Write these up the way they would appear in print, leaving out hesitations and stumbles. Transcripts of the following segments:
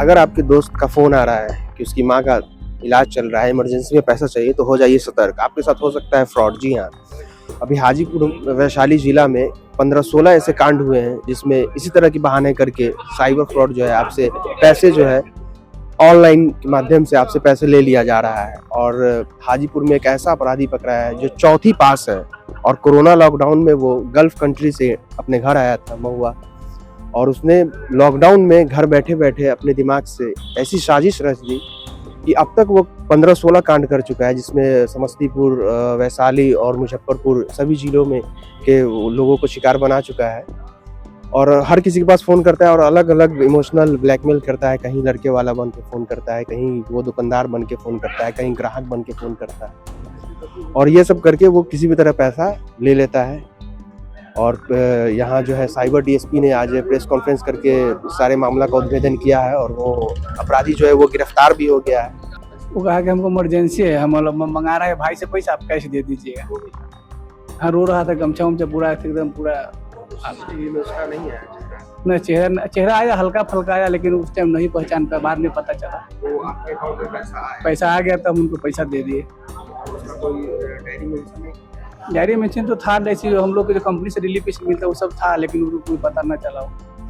अगर आपके दोस्त का फ़ोन आ रहा है कि उसकी माँ का इलाज चल रहा है, इमरजेंसी में पैसा चाहिए, तो हो जाइए सतर्क। आपके साथ हो सकता है फ्रॉड। जी हाँ, अभी हाजीपुर वैशाली ज़िला में 15-16 ऐसे कांड हुए हैं जिसमें इसी तरह के बहाने करके साइबर फ्रॉड जो है आपसे पैसे जो है ऑनलाइन के माध्यम से आपसे पैसे ले लिया जा रहा है। और हाजीपुर में एक ऐसा अपराधी पकड़ा है जो चौथी पास है और कोरोना लॉकडाउन में वो गल्फ कंट्री से अपने घर आया था महुआ, और उसने लॉकडाउन में घर बैठे बैठे अपने दिमाग से ऐसी साजिश रच दी कि अब तक वो 15-16 कांड कर चुका है, जिसमें समस्तीपुर, वैशाली और मुजफ्फरपुर सभी जिलों में के लोगों को शिकार बना चुका है। और हर किसी के पास फ़ोन करता है और अलग अलग इमोशनल ब्लैकमेल करता है। कहीं लड़के वाला बन के फ़ोन करता है, कहीं वो दुकानदार बन के फ़ोन करता है, कहीं ग्राहक बन के फ़ोन करता है, और ये सब करके वो किसी भी तरह पैसा ले लेता है। और यहाँ जो है साइबर डीएसपी ने आज प्रेस कॉन्फ्रेंस करके सारे मामला का उद्भेदन किया है और वो अपराधी जो है वो गिरफ्तार भी हो गया है। वो कहा कि हमको इमरजेंसी है, हम मंगा रहे हैं भाई से पैसा, आप कैश दे दीजिएगा। हाँ, रो रहा था, गमछा उमछा पूरा एकदम पूरा। उसका नहीं है न चेहरा आया, हल्का फल्का आया, लेकिन उस टाइम नहीं पहचान पाया, बाद में पता चला वो आपके अकाउंट में पैसा आ गया, तब उनको पैसा दे दिए। उसका कोई डायरी मेंशन नहीं? डायरी मेंशन तो था, जैसे हम लोग को जो कंपनी से रिलीफ मिलता वो सब था, लेकिन उनको कोई पता न चला।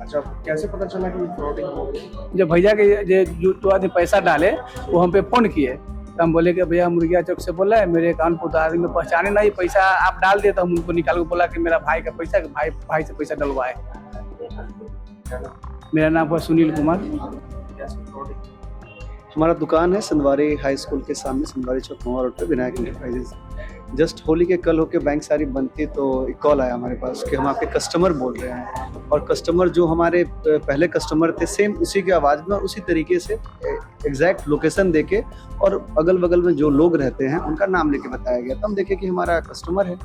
अच्छा, कैसे पता चला कि फ्रॉडिंग हो गया? जब भैया के जो आदमी पैसा डाले वो हम पे फोन किए, तो हम बोले कि भैया मुर्गिया चौक से बोला है, मेरे अकाउंट को तो आदमी में पहचाने नहीं, पैसा आप डाल दिए। तो हम उनको निकाल के बोला कि मेरा भाई का पैसा, भाई से पैसा डलवाए। मेरा नाम हुआ सुनील कुमार। हमारा दुकान है संदवारी हाई स्कूल के सामने, संदवारी चौक महुआ रोड पे, विनायक इंटरप्राइजेज। जस्ट होली के कल होके बैंक सारी बंद थी, तो एक कॉल आया हमारे पास कि हम आपके कस्टमर बोल रहे हैं। और कस्टमर जो हमारे पहले कस्टमर थे, सेम उसी की आवाज़ में और उसी तरीके से एग्जैक्ट लोकेशन देके और अगल बगल में जो लोग रहते हैं उनका नाम लेके बताया गया। तो हम देखे कि हमारा कस्टमर है।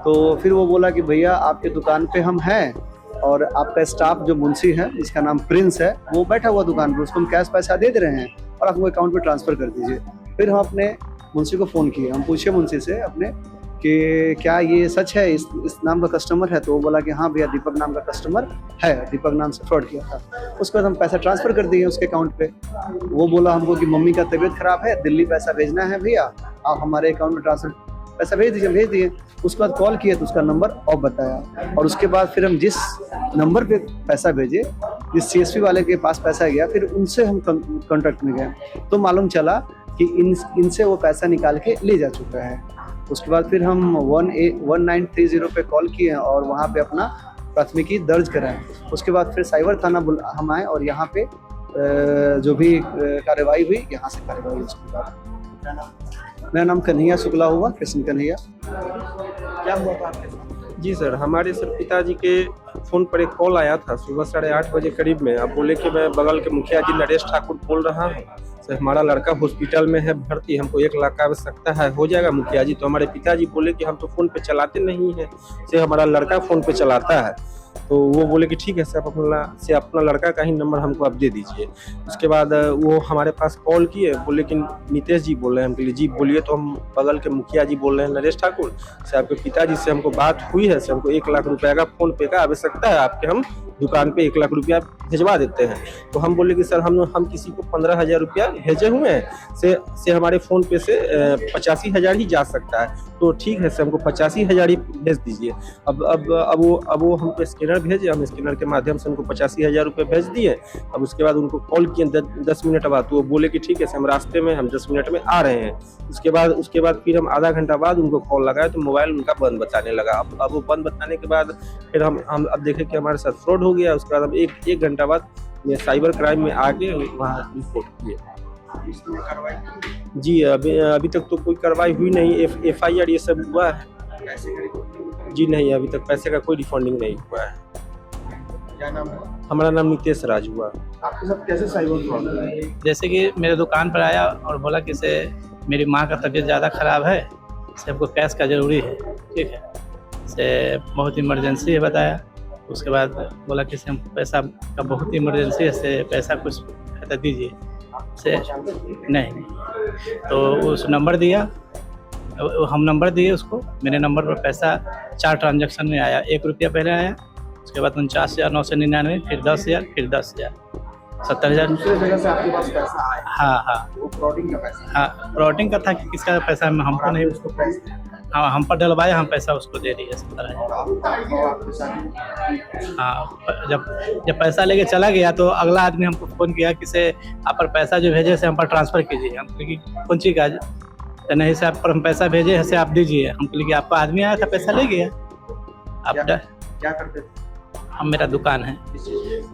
तो फिर वो बोला कि भैया आपके दुकान पे हम हैं और आपका स्टाफ जो मुंशी है, जिसका नाम प्रिंस है, वो बैठा हुआ दुकान पर, उसको हम कैश पैसा दे रहे हैं और आप वो अकाउंट पे ट्रांसफ़र कर दीजिए। फिर हम अपने मुंशी को फ़ोन किए, हम पूछे मुंशी से अपने कि क्या ये सच है, इस नाम का कस्टमर है? तो वो बोला कि हाँ भैया, दीपक नाम का कस्टमर है, दीपक नाम से फ्रॉड किया था। उसके बाद हम पैसा ट्रांसफ़र कर दिए उसके अकाउंट पे। वो बोला हमको कि मम्मी का तबीयत ख़राब है, दिल्ली पैसा भेजना है भैया, आप हमारे अकाउंट में ट्रांसफ़र पैसा भेज दिए। उसके बाद कॉल किए तो उसका नंबर ऑफ बताया, और उसके बाद फिर हम जिस नंबर पे पैसा भेजे, जिस CSP वाले के पास पैसा गया, फिर उनसे हम कॉन्टैक्ट में गए, तो मालूम चला कि इनसे वो पैसा निकाल के ले जा चुका है। उसके बाद फिर हम 1930 पे कॉल किए और वहाँ पे अपना प्राथमिकी दर्ज कराएं। उसके बाद फिर साइबर थाना हम आए और यहाँ पे जो भी कार्रवाई हुई, यहाँ से कार्रवाई हुई। उसके बाद मेरा नाम कन्हैया शुक्ला हुआ, कृष्ण कन्हैया। क्या हुआ था आपके साथ? जी सर, हमारे सर पिताजी के फ़ोन पर एक कॉल आया था सुबह 8:30 बजे करीब में। आप बोले कि मैं बगल के मुखिया जी नरेश ठाकुर बोल रहा हूँ सर, हमारा लड़का हॉस्पिटल में है भर्ती, हमको 1 लाख का आवश्यकता है, हो जाएगा मुखिया जी? तो हमारे पिताजी बोले कि हम तो फ़ोन पे चलाते नहीं हैं, से हमारा लड़का फ़ोन पे चलाता है। तो वो बोले कि ठीक है सर, अपना लड़का का ही नंबर हमको आप दे दीजिए। उसके बाद वो हमारे पास कॉल किए, बोले कि नीतेश जी बोल रहे हैं। हम कहिए जी बोलिए। तो हम बगल के मुखिया जी बोल रहे हैं नरेश ठाकुर से, आपके पिताजी से हमको बात हुई है, से हमको 1 लाख रुपये का फ़ोन पे का आवश्यकता है, आपके हम दुकान पे 1 लाख रुपया भिजवा देते हैं। तो हम बोले कि सर हम किसी को 15,000 रुपया भेजे हुए हैं, से हमारे फ़ोन पे से 85,000 ही जा सकता है। तो ठीक है सर, हमको 85,000 ही भेज दीजिए। अब वो हमको स्कैनर भेजे, हम स्कैनर के माध्यम से उनको 85,000 रुपये भेज दिए। अब उसके बाद उनको कॉल किए 10 मिनट बाद, तो वो बोले कि ठीक है सर, हम रास्ते में, हम 10 मिनट में आ रहे हैं। उसके बाद फिर हम आधा घंटा बाद उनको कॉल लगाए तो मोबाइल उनका बंद बताने लगा। अब वो बंद बताने के बाद फिर हम अब देखे कि हमारे साथ फ्रॉड हो गया। उसके बाद हम एक घंटा बाद साइबर क्राइम में आके वहाँ रिपोर्ट किए। जी, अभी तक तो कोई कार्रवाई हुई नहीं। FIR ये सब हुआ है? जी नहीं, अभी तक पैसे का कोई रिफंडिंग नहीं हुआ है। क्या नाम है? हमारा नाम नितेश राज हुआ। आपके साथ कैसे साइबर फ्रॉड हुआ? जैसे कि मेरे दुकान पर आया और बोला कि से मेरी माँ का तबीयत ज़्यादा ख़राब है, से हमको कैश का ज़रूरी है, ठीक है, से बहुत इमरजेंसी है बताया। उसके बाद बोला कि से हम पैसा का बहुत इमरजेंसी है, से पैसा कुछ खाता दीजिए। से नहीं, तो उस नंबर दिया, हम नंबर दिए उसको। मेरे नंबर पर पैसा 4 ट्रांजैक्शन में आया। 1 रुपया पहले आया, उसके बाद 49,999, फिर 10,000, फिर 10,000। 70,000। दूसरे जगह से आपके पास पैसा आया, हाँ हाँ वो फ्रॉडिंग का पैसा हाँ, प्लॉटिंग का था कि किसका पैसा हमको नहीं, उसको पैसे हाँ हम पर डलवाए, हम पैसा उसको दे दिए 70,000। और आपके साथ हाँ, जब पैसा लेके चला गया तो अगला आदमी हमको फ़ोन किया कि से आप पर पैसा जो भेजे से हम पर ट्रांसफ़र कीजिए। हम कहे कि कौन चीज़ का, तो नहीं से आप पर हम पैसा भेजे है से आप दीजिए। हम कहे कि आपका आदमी आया था पैसा ले गया। आप क्या करते थे? हम, मेरा दुकान है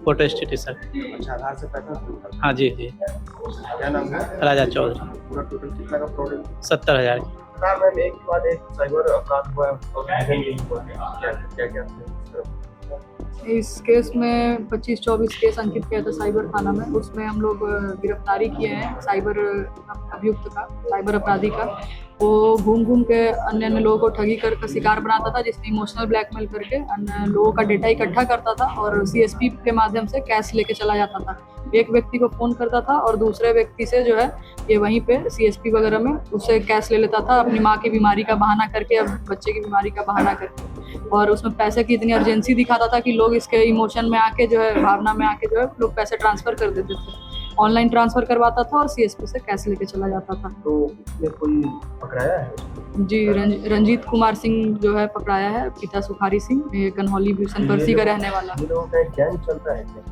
फोटो स्टेट सर। अच्छा, आधार से पैसा मिलता था। हाँ जी जी, क्या नाम है? राजा चौधरी। पूरा टोटल कितना का फ्रॉड है? 70,000। मैम, एक के बाद एक साइबर अपराध हुआ है और क्या इस केस में 25-24 केस अंकित किया था साइबर थाना में। उसमें हम लोग गिरफ्तारी किए हैं साइबर अभियुक्त का, साइबर अपराधी का। वो घूम घूम के अन्य अन्य लोगों को ठगी कर शिकार बनाता था, जिसमें इमोशनल ब्लैकमेल करके अन्य लोगों का डेटा इकट्ठा करता था और सीएसपी के माध्यम से कैश लेके चला जाता था। एक व्यक्ति को फ़ोन करता था और दूसरे व्यक्ति से जो है ये वहीं पे सीएसपी वगैरह में उससे कैश ले लेता था, अपनी माँ की बीमारी का बहाना करके, अब बच्चे की बीमारी का बहाना करके। और उसमें पैसे की इतनी अर्जेंसी दिखाता था कि लोग इसके इमोशन में आके जो है, भावना में आके जो है लोग पैसे ट्रांसफ़र कर देते थे। ऑनलाइन ट्रांसफ़र करवाता था और सीएसपी से कैश लेके चला जाता था। तो इसमें कोई पकड़ाया है? जी, रंजीत कुमार सिंह जो है पकड़ाया है, पिता सुखारी सिंह, ये कन्हौली भूषण बरसी का रहने वाला। ये लोगों का एक गैंग चल रहा है क्या?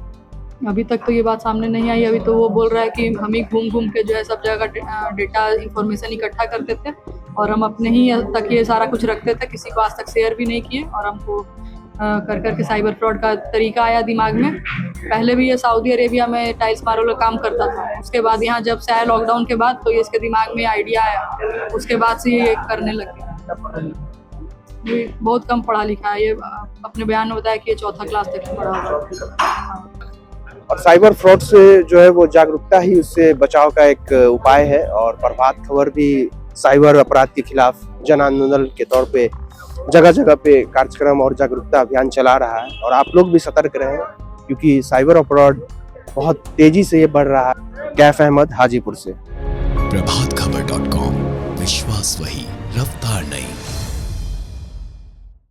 अभी तक तो ये बात सामने नहीं आई। अभी तो वो बोल रहा है कि हम ही घूम घूम के जो है सब जगह डेटा इंफॉर्मेशन इकट्ठा करते थे और हम अपने ही तक ये सारा कुछ रखते थे, किसी को आज तक शेयर भी नहीं किए। और हमको कर कर के साइबर फ्रॉड का तरीका आया दिमाग में। पहले भी ये सऊदी अरेबिया में टाइल्स मार्बल का काम करता था, उसके बाद यहाँ जब से आया लॉकडाउन के बाद तो ये इसके दिमाग में आइडिया आया, उसके बाद से ये करने लग गया। ये बहुत कम पढ़ा लिखा है, ये अपने बयान में बताया कि ये 4th क्लास तक पढ़ा हुआ। और साइबर फ्रॉड से जो है वो जागरूकता ही उससे बचाव का एक उपाय है। और प्रभात खबर भी साइबर अपराध के खिलाफ जन आंदोलन के तौर पे जगह जगह पे कार्यक्रम और जागरूकता अभियान चला रहा है। और आप लोग भी सतर्क रहें, क्योंकि साइबर अपराध बहुत तेजी से ये बढ़ रहा है। कैफ अहमद, हाजीपुर से। प्रभातखबर.com, विश्वास वही, रफ्तार नहीं।